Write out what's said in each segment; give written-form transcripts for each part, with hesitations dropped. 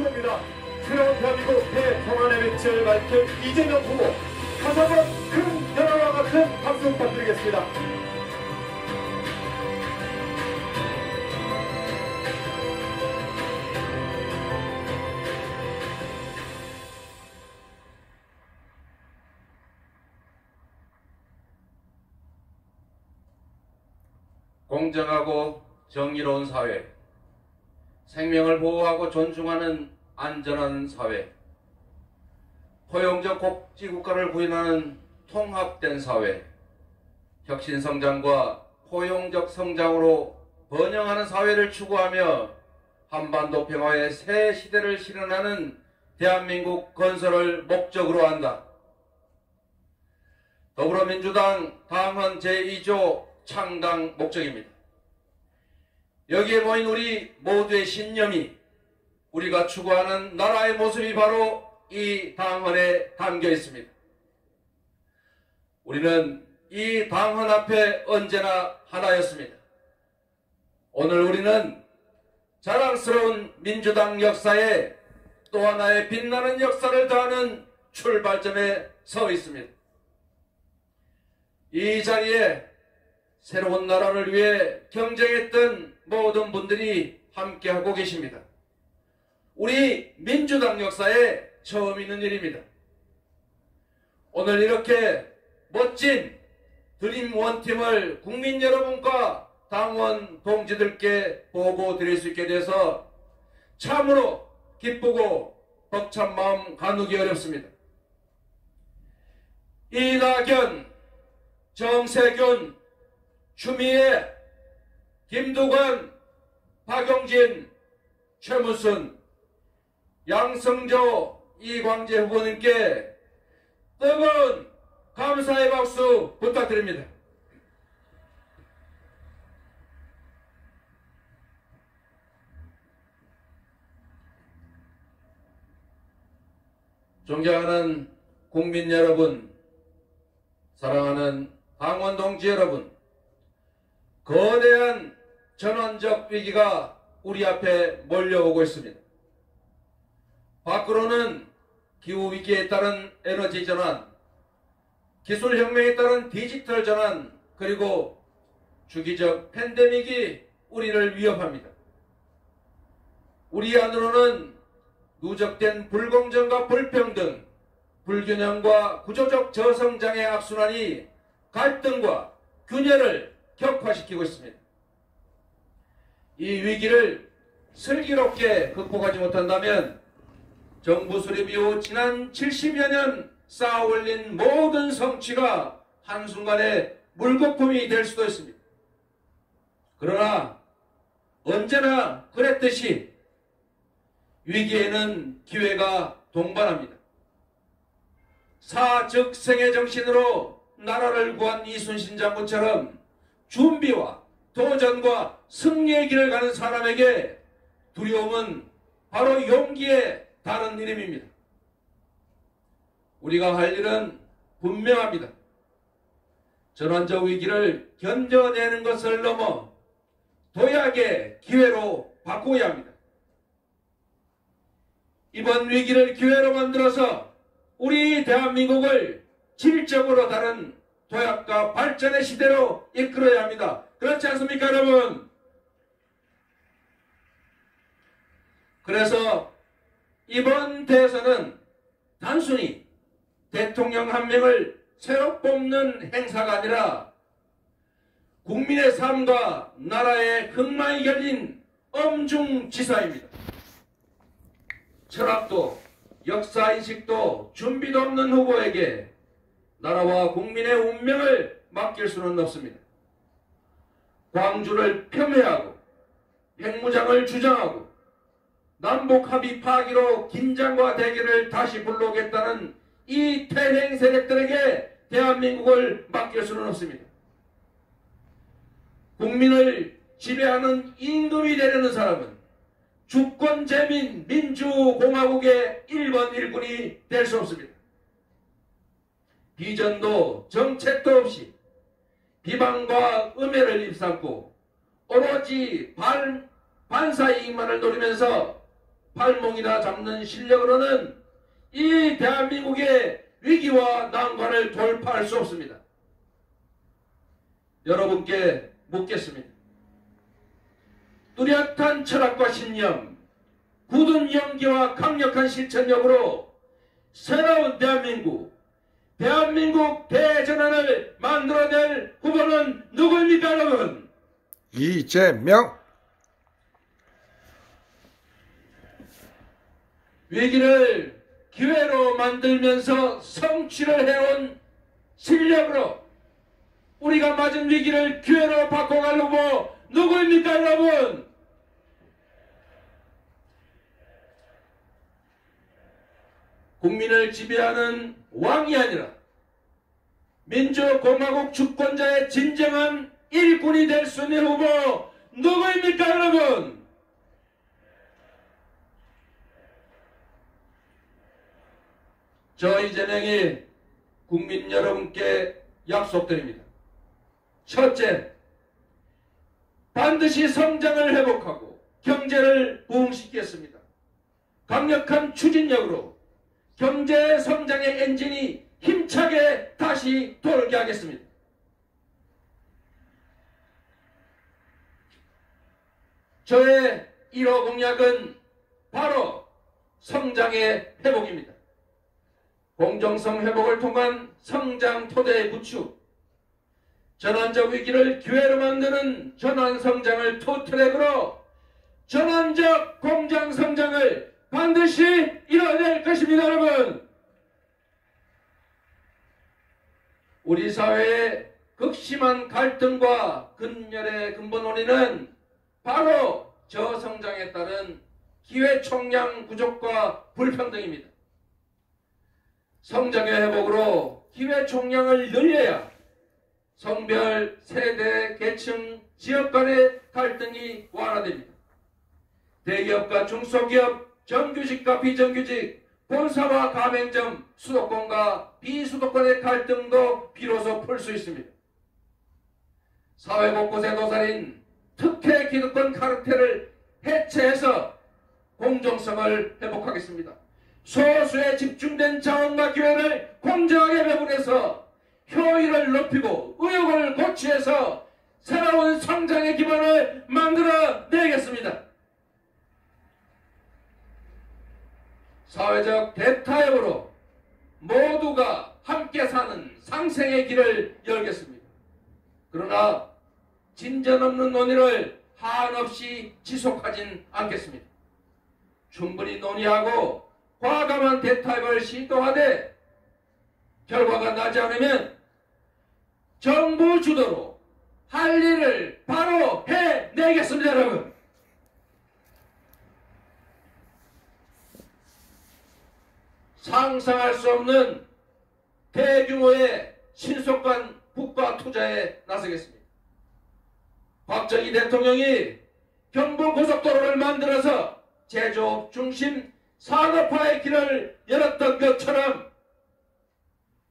앞으로입니다. 새로운 대한민국 대통합의 빛을 밝힌 이재명 후보, 다시 한번 큰 연화와 같은 박수 부탁드리겠습니다. 공정하고 정의로운 사회, 생명을 보호하고 존중하는 안전한 사회, 포용적 복지국가를 구현하는 통합된 사회, 혁신성장과 포용적 성장으로 번영하는 사회를 추구하며 한반도 평화의 새 시대를 실현하는 대한민국 건설을 목적으로 한다. 더불어민주당 당헌 제2조 창당 목적입니다. 여기에 모인 우리 모두의 신념이, 우리가 추구하는 나라의 모습이 바로 이 당헌에 담겨 있습니다. 우리는 이 당헌 앞에 언제나 하나였습니다. 오늘 우리는 자랑스러운 민주당 역사에 또 하나의 빛나는 역사를 더하는 출발점에 서 있습니다. 이 자리에 새로운 나라를 위해 경쟁했던 모든 분들이 함께하고 계십니다. 우리 민주당 역사에 처음 있는 일입니다. 오늘 이렇게 멋진 드림 원팀을 국민 여러분과 당원 동지들께 보고 드릴 수 있게 돼서 참으로 기쁘고 벅찬 마음 가누기 어렵습니다. 이낙연, 정세균, 추미애, 김두관, 박용진, 최무순, 양성조, 이광재 후보님께 뜨거운 감사의 박수 부탁드립니다. 존경하는 국민 여러분, 사랑하는 당원 동지 여러분, 거대한 전환적 위기가 우리 앞에 몰려오고 있습니다. 밖으로는 기후위기에 따른 에너지 전환, 기술혁명에 따른 디지털 전환, 그리고 주기적 팬데믹이 우리를 위협합니다. 우리 안으로는 누적된 불공정과 불평등, 불균형과 구조적 저성장의 악순환이 갈등과 균열을 격화시키고 있습니다. 이 위기를 슬기롭게 극복하지 못한다면 정부 수립 이후 지난 70여 년 쌓아 올린 모든 성취가 한순간에 물거품이 될 수도 있습니다. 그러나 언제나 그랬듯이 위기에는 기회가 동반합니다. 사즉생의 정신으로 나라를 구한 이순신 장군처럼 준비와 도전과 승리의 길을 가는 사람에게 두려움은 바로 용기의 다른 이름입니다. 우리가 할 일은 분명합니다. 전환적 위기를 견뎌내는 것을 넘어 도약의 기회로 바꾸어야 합니다. 이번 위기를 기회로 만들어서 우리 대한민국을 질적으로 다른 도약과 발전의 시대로 이끌어야 합니다. 그렇지 않습니까, 여러분? 그래서 이번 대선은 단순히 대통령 한 명을 새로 뽑는 행사가 아니라 국민의 삶과 나라의 흥망이 결린 엄중지사입니다. 철학도 역사인식도 준비도 없는 후보에게 나라와 국민의 운명을 맡길 수는 없습니다. 광주를 폄훼하고 핵무장을 주장하고 남북 합의 파기로 긴장과 대결을 다시 불러오겠다는 이 퇴행 세력들에게 대한민국을 맡길 수는 없습니다. 국민을 지배하는 임금이 되려는 사람은 주권재민 민주공화국의 1번 1군이 될 수 없습니다. 비전도 정책도 없이 비방과 음해를 입삼고 오로지 반사이익만을 노리면서 팔목이나 잡는 실력으로는 이 대한민국의 위기와 난관을 돌파할 수 없습니다. 여러분께 묻겠습니다. 뚜렷한 철학과 신념, 굳은 용기와 강력한 실천력으로 새로운 대한민국 대전환을 만들어낼 후보는 누구입니까, 여러분? 이재명. 위기를 기회로 만들면서 성취를 해온 실력으로 우리가 맞은 위기를 기회로 바꿔갈 후보 누구입니까, 여러분? 국민을 지배하는 왕이 아니라 민주공화국 주권자의 진정한 일꾼이 될 수 있는 후보 누구입니까, 여러분? 저 이재명이 국민 여러분께 약속드립니다. 첫째, 반드시 성장을 회복하고 경제를 부흥시키겠습니다. 강력한 추진력으로 경제 성장의 엔진이 힘차게 다시 돌게 하겠습니다. 저의 1호 공약은 바로 성장의 회복입니다. 공정성 회복을 통한 성장 토대의 구축, 전환적 위기를 기회로 만드는 전환 성장을 투트랙으로 전환적 공정 성장을 반드시 이뤄낼 것입니다, 여러분. 우리 사회의 극심한 갈등과 근열의 근본 원인은 바로 저성장에 따른 기회 총량 부족과 불평등입니다. 성장의 회복으로 기회 총량을 늘려야 성별, 세대, 계층, 지역 간의 갈등이 완화됩니다. 대기업과 중소기업, 정규직과 비정규직, 본사와 가맹점, 수도권과 비수도권의 갈등도 비로소 풀 수 있습니다. 사회 곳곳에 도사린 특혜 기득권 카르텔을 해체해서 공정성을 회복하겠습니다. 소수에 집중된 자원과 기회를 공정하게 배분해서 효율을 높이고 의욕을 고취해서 새로운 성장의 기반을 만들어내겠습니다. 사회적 대타협으로 모두가 함께 사는 상생의 길을 열겠습니다. 그러나 진전 없는 논의를 한없이 지속하진 않겠습니다. 충분히 논의하고 과감한 대타협을 시도하되 결과가 나지 않으면 정부 주도로 할 일을 바로 해내겠습니다, 여러분. 상상할 수 없는 대규모의 신속한 국가 투자에 나서겠습니다. 박정희 대통령이 경부고속도로를 만들어서 제조업 중심 산업화의 길을 열었던 것처럼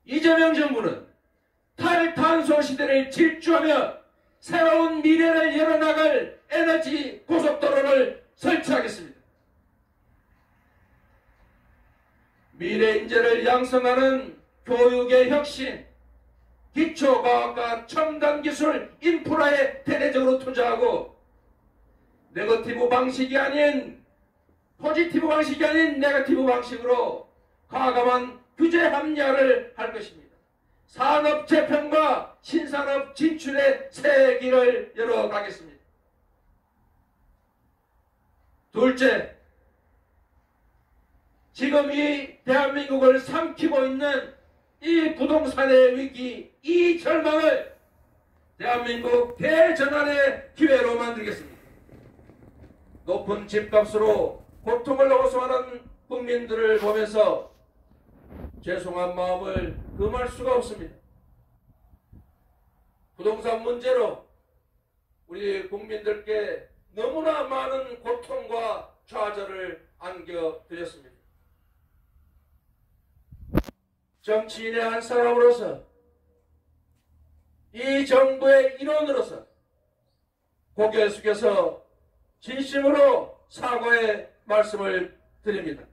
이재명 정부는 탈탄소 시대를 질주하며 새로운 미래를 열어나갈 에너지 고속도로를 설치하겠습니다. 미래 인재를 양성하는 교육의 혁신, 기초과학과 첨단기술 인프라에 대대적으로 투자하고 네거티브 방식이 아닌 포지티브 방식이 아닌 네거티브 방식으로 과감한 규제 합리화를 할 것입니다. 산업 재편과 신산업 진출의 새 길을 열어가겠습니다. 둘째, 지금 이 대한민국을 삼키고 있는 이 부동산의 위기, 이 절망을 대한민국 대전환의 기회로 만들겠습니다. 높은 집값으로 고통을 호소하는 국민들을 보면서 죄송한 마음을 금할 수가 없습니다. 부동산 문제로 우리 국민들께 너무나 많은 고통과 좌절을 안겨드렸습니다. 정치인의 한 사람으로서 이 정부의 일원으로서 고개 숙여서 진심으로 사과의 말씀을 드립니다.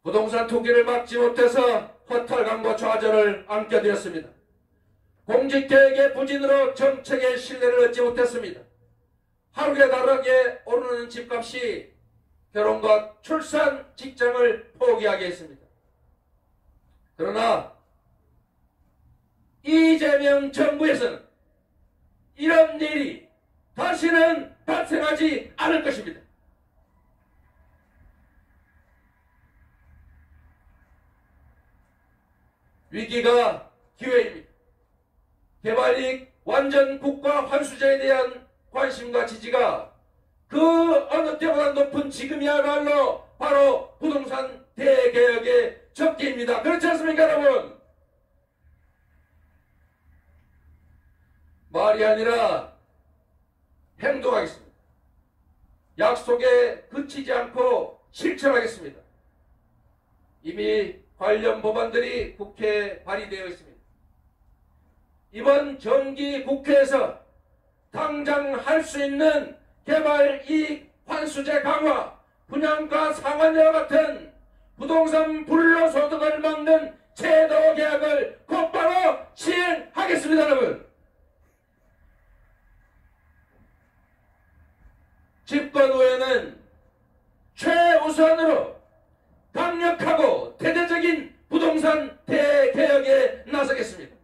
부동산 투기를 막지 못해서 허탈감과 좌절을 안겨드렸습니다. 공직개혁의 부진으로 정책의 신뢰를 얻지 못했습니다. 하루에 다르게 오르는 집값이 결혼과 출산, 직장을 포기하게 했습니다. 그러나 이재명 정부에서는 이런 일이 다시는 발생하지 않을 것입니다. 위기가 기회입니다. 개발이익 완전 국가 환수제에 대한 관심과 지지가 그 어느 때보다 높은 지금이야말로 바로 부동산 대개혁의 적기입니다. 그렇지 않습니까, 여러분? 말이 아니라 행동하겠습니다. 약속에 그치지 않고 실천하겠습니다. 이미 관련 법안들이 국회에 발의되어 있습니다. 이번 정기 국회에서 당장 할 수 있는 개발이익 환수제 강화, 분양가 상한제와 같은 부동산 불로소득을 막는 제도 개혁을 곧바로 시행하겠습니다, 여러분. 집권 후에는 최우선으로 강력하고 대대적인 부동산 대개혁에 나서겠습니다.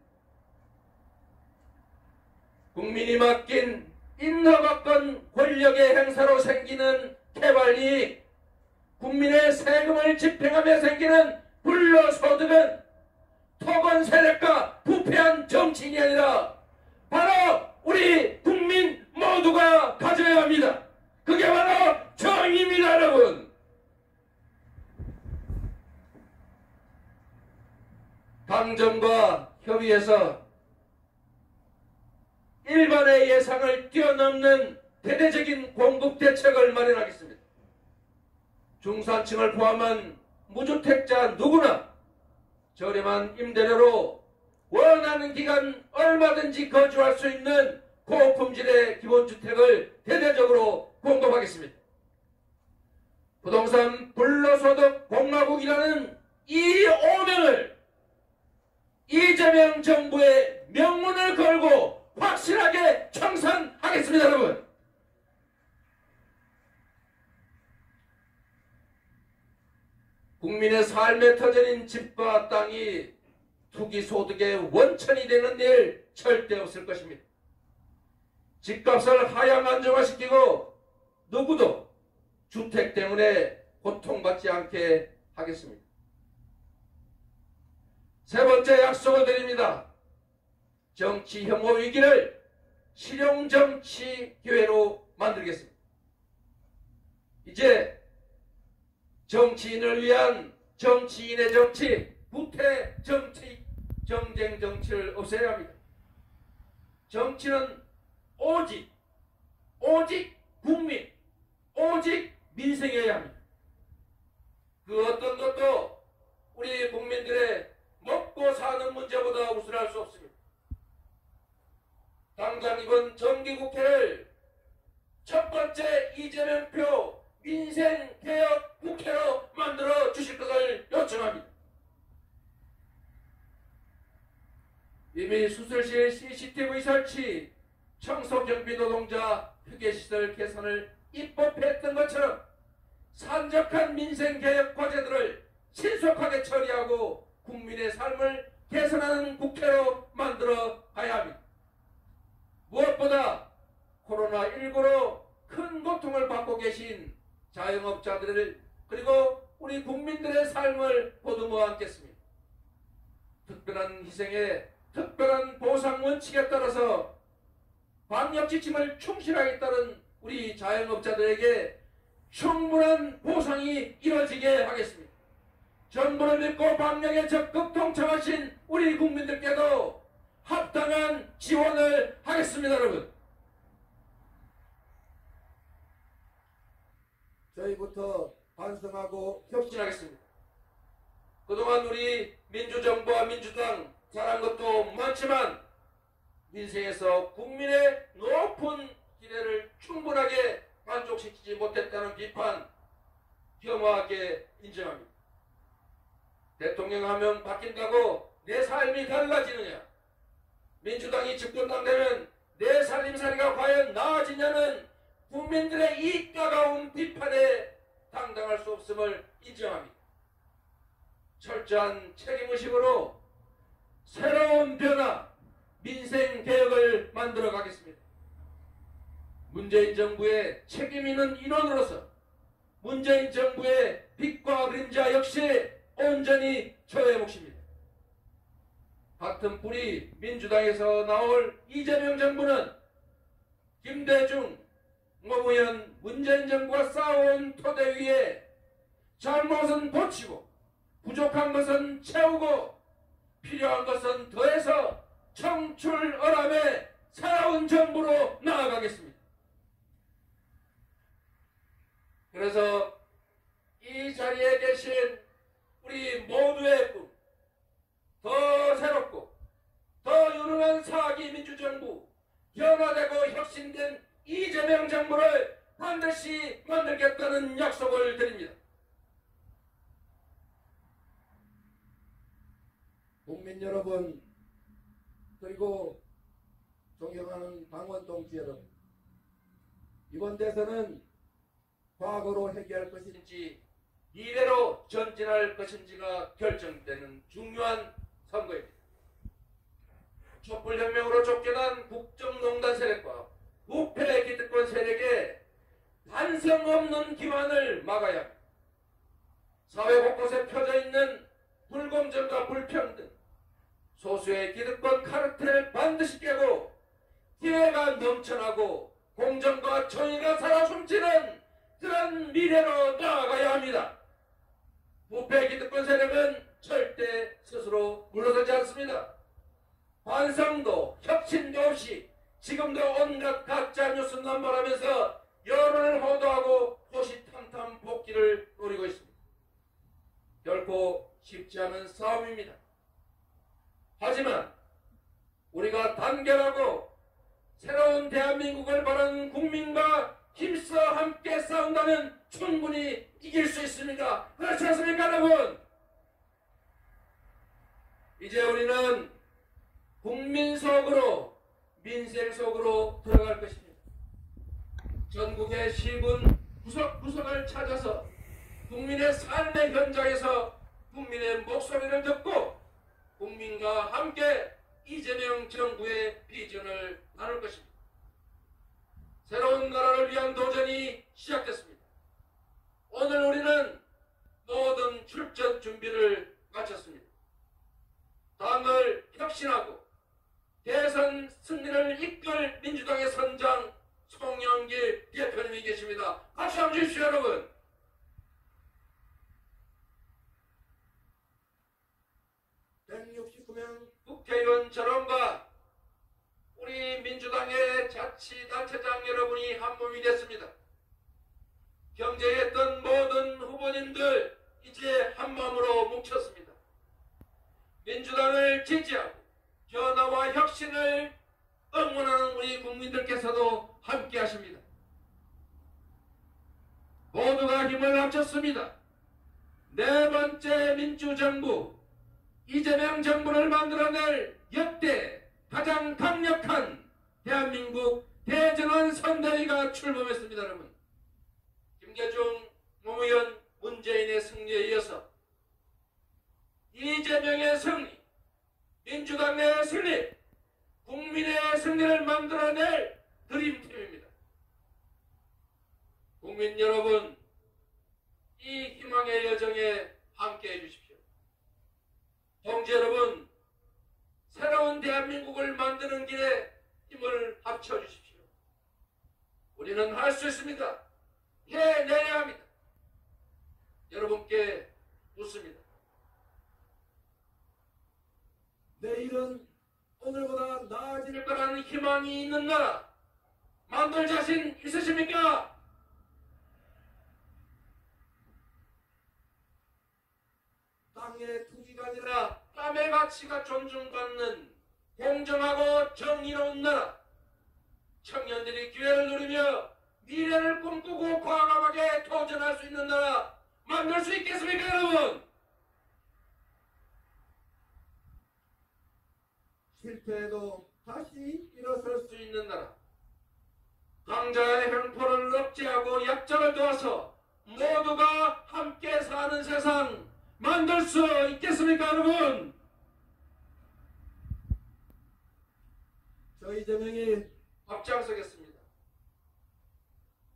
국민이 맡긴 인허가권 권력의 행사로 생기는 개발이익, 국민의 세금을 집행하며 생기는 불로소득은 토건 세력과 부패한 정치인이 아니라 바로 우리 국민 모두가 가져야 합니다. 그게 바로 정의입니다, 여러분. 당정과 협의해서 일반의 예상을 뛰어넘는 대대적인 공급 대책을 마련하겠습니다. 중산층을 포함한 무주택자 누구나 저렴한 임대료로 원하는 기간 얼마든지 거주할 수 있는 고품질의 기본주택을 대대적으로 공급하겠습니다. 부동산 불로소득 공화국이라는 이 오명을 이재명 정부의 명문을 걸고 확실하게 청산하겠습니다, 여러분. 국민의 삶의 터전인 집과 땅이 투기 소득의 원천이 되는 일 절대 없을 것입니다. 집값을 하향 안정화시키고 누구도 주택 때문에 고통받지 않게 하겠습니다. 세 번째 약속을 드립니다. 정치 혐오 위기를 실용정치 기회로 만들겠습니다. 이제 정치인을 위한 정치인의 정치, 부패 정치, 정쟁 정치를 없애야 합니다. 정치는 오직 국민, 오직 민생이어야 합니다. 그 어떤 것도 우리 국민들의 먹고 사는 문제보다 우선할 수 없습니다. 당장 이번 정기국회를 첫 번째 이재명표 민생개혁 국회로 만들어 주실 것을 요청합니다. 이미 수술실 CCTV 설치, 청소경비 노동자 휴게시설 개선을 입법했던 것처럼 산적한 민생개혁 과제들을 신속하게 처리하고 국민의 삶을 개선하는 국회로 만들어 가야 합니다. 무엇보다 코로나19로 큰 고통을 받고 계신 자영업자들을 그리고 우리 국민들의 삶을 보듬어 안겠습니다. 특별한 희생에 특별한 보상 원칙에 따라서 방역 지침을 충실하게 따른 우리 자영업자들에게 충분한 보상이 이루어지게 하겠습니다. 정부를 믿고 방역에 적극 동참하신 우리 국민들께도 합당한 지원을 하겠습니다, 여러분. 저희부터 반성하고 혁신하겠습니다. 그동안 우리 민주정부와 민주당 잘한 것도 많지만 민생에서 국민의 높은 기대를 충분하게 만족시키지 못했다는 비판 겸허하게 인정합니다. 대통령 하면 바뀐다고 내 삶이 달라지느냐? 민주당이 집권당 되면 내 살림살이가 과연 나아지냐는 국민들의 이 따가운 비판에 당당할 수 없음을 인정합니다. 철저한 책임의식으로 새로운 변화, 민생개혁을 만들어 가겠습니다. 문재인 정부의 책임 있는 인원으로서 문재인 정부의 빛과 그림자 역시 온전히 저의 몫입니다. 같은 뿌리 민주당에서 나올 이재명 정부는 김대중, 노무현, 문재인 정부가 쌓아온 토대 위에 잘못은 고치고 부족한 것은 채우고 필요한 것은 더해서 청출어람의 새로운 정부로 나아가겠습니다. 그래서 이 자리에 계신 우리 모두의 꿈, 더 새롭고 더 유능한 사기 민주정부, 변화되고 혁신된 이재명 정부를 반드시 만들겠다는 약속을 드립니다. 국민 여러분, 그리고 존경하는 당원 동지 여러분, 이번 대선은 과거로 해결할 것인지 미래로 전진할 것인지가 결정되는 중요한 선거입니다. 촛불혁명으로 쫓겨난 국정농단 세력과 부패 기득권 세력의 반성 없는 기만을 막아야 합니다. 사회 곳곳에 펴져 있는 불공정과 불평등, 소수의 기득권 카르텔을 반드시 깨고 기회가 넘쳐나고 공정과 정의가 살아 숨지는 그런 미래로 나아가야 합니다. 부패 기득권 세력은 절대 스스로 물러서지 않습니다. 반성도 혁신도 없이 지금도 온갖 가짜 뉴스 남발하면서 여론을 호도하고 호시탐탐 복귀를 노리고 있습니다. 결코 쉽지 않은 싸움입니다. 하지만 우리가 단결하고 새로운 대한민국을 바라는 국민과 힘써 함께 싸운다면 충분히 이길 수 있습니다. 그렇지 않습니까, 여러분? 이제 우리는 국민 속으로, 민생 속으로 들어갈 것입니다. 전국의 시군 구석구석을 찾아서 국민의 삶의 현장에서 국민의 목소리를 듣고 국민과 함께 이재명 정부의 비전을 나눌 것입니다. 새로운 나라를 위한 도전이 시작됐습니다. 오늘 우리는 모든 출전 준비를 마쳤습니다. 당을 혁신하고 대선 승리를 이끌 민주당의 선장 송영길 대표님이 계십니다. 박수 한번 주십시오, 여러분. 국회의원 전원과 우리 민주당의 자치단체장 여러분이 한몸이 됐습니다. 경쟁했던 모든 후보님들 이제 한마음으로 뭉쳤습니다. 민주당을 지지하고 변화와 혁신을 응원하는 우리 국민들께서도 함께 하십니다. 모두가 힘을 합쳤습니다. 네 번째 민주정부 이재명 정부를 만들어낼 역대 가장 강력한 대한민국 대전환 선대위가 출범했습니다. 여러분, 김대중, 노무현, 문재인의 승리에 이어서 이재명의 승리, 민주당의 승리, 국민의 승리를 만들어낼 드림팀입니다. 국민 여러분, 이 희망의 여정에 함께해 주십시오. 동지 여러분, 새로운 대한민국을 만드는 길에 힘을 합쳐주십시오. 우리는 할 수 있습니다. 해내야 합니다. 여러분께 묻습니다. 내일은 오늘보다 나아질 거라는 희망이 있는 나라 만들 자신 있으십니까? 땅의 투기가 아니라 땀의 가치가 존중받는 공정하고 정의로운 나라, 청년들이 기회를 누리며 미래를 꿈꾸고 과감하게 도전할 수 있는 나라 만들 수 있겠습니까, 여러분? 실패해도 다시 일어설 수 있는 나라, 강자의 횡포를 억제하고 약자를 도와서 모두가 함께 사는 세상 만들 수 있겠습니까, 여러분? 저 이재명이 앞장서겠습니다.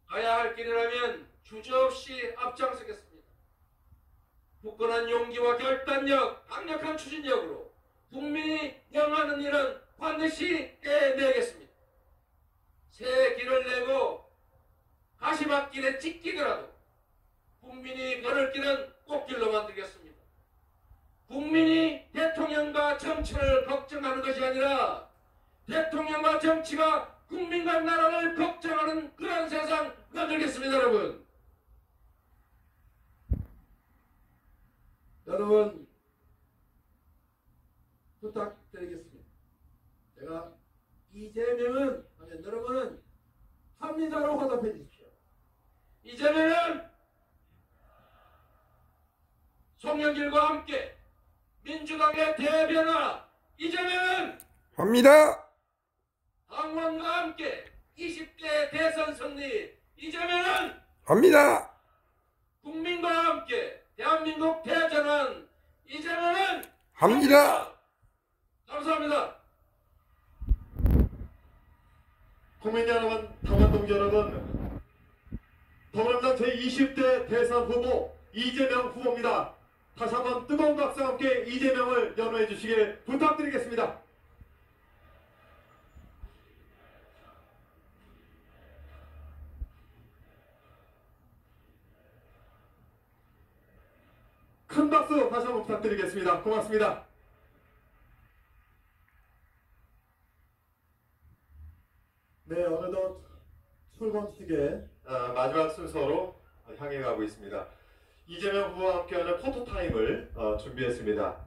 가야 할 길이라면 주저없이 앞장서겠습니다. 굳건한 용기와 결단력, 강력한 추진력으로 국민이 명하는 일은 반드시 해내겠습니다. 새 길을 내고 가시밭길에 찢기더라도 국민이 걸을 길은 꽃길로 만들겠습니다. 국민이 대통령과 정치를 걱정하는 것이 아니라 대통령과 정치가 국민과 나라를 걱정하는 그런 세상 만들겠습니다, 여러분. 여러분, 부탁드리겠습니다. 제가 이재명은 하면 여러분은 합니다로 화답해 주십시오. 이재명은 송영길과 함께 민주당의 대변화, 이재명은 합니다. 당원과 함께 20대 대선 승리, 이재명은 합니다. 국민과 함께 대한민국 대전환, 이재명은 합니다. 감사합니다. 국민 여러분, 당원 동지 여러분, 더불어민주당 제20대 대선 후보 이재명 후보입니다. 다시 한번 뜨거운 박수와 함께 이재명을 연호해 주시길 부탁드리겠습니다. 큰 박수 다시 한번 부탁드리겠습니다. 고맙습니다. 네, 어느덧 출범식의 마지막 순서로 향해 가고 있습니다. 이재명 후보와 함께하는 포토타임을 준비했습니다.